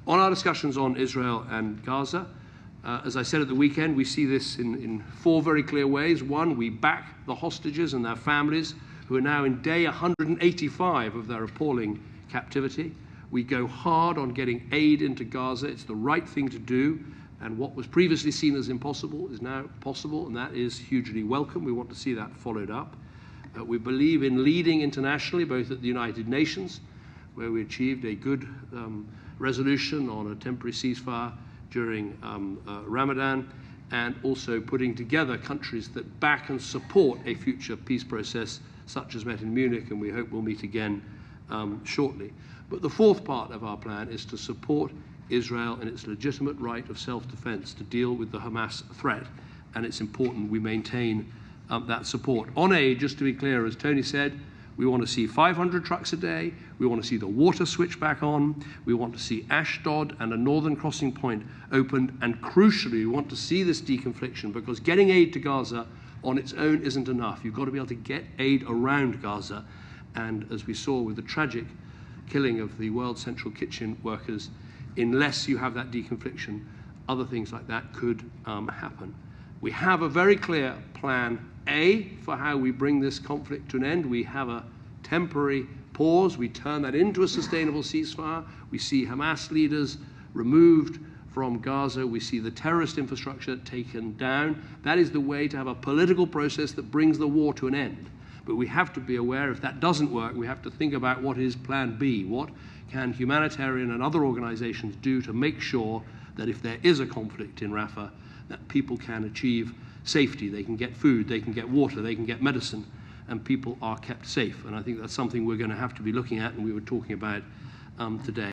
On our discussions on Israel and Gaza, as I said at the weekend, we see this in four very clear ways. One, we back the hostages and their families who are now in day 185 of their appalling captivity. We go hard on getting aid into Gaza. It's the right thing to do. And what was previously seen as impossible is now possible, and that is hugely welcome. We want to see that followed up. We believe in leading internationally, both at the United Nations, where we achieved a good resolution on a temporary ceasefire during Ramadan, and also putting together countries that back and support a future peace process such as met in Munich, and we hope we'll meet again shortly. But the fourth part of our plan is to support Israel in its legitimate right of self-defense to deal with the Hamas threat, and it's important we maintain that support. On aid, just to be clear, as Tony said, we want to see 500 trucks a day. We want to see the water switch back on. We want to see Ashdod and a northern crossing point opened. And crucially, we want to see this deconfliction, because getting aid to Gaza on its own isn't enough. You've got to be able to get aid around Gaza. And as we saw with the tragic killing of the World Central Kitchen workers, unless you have that deconfliction, other things like that could happen. We have a very clear plan A for how we bring this conflict to an end. We have a temporary pause. We turn that into a sustainable ceasefire. We see Hamas leaders removed from Gaza. We see the terrorist infrastructure taken down. That is the way to have a political process that brings the war to an end. But we have to be aware, if that doesn't work, we have to think about what is plan B. What can humanitarian and other organizations do to make sure that if there is a conflict in Rafah, that people can achieve safety, they can get food, they can get water, they can get medicine, and people are kept safe. And I think that's something we're going to have to be looking at, and we were talking about today.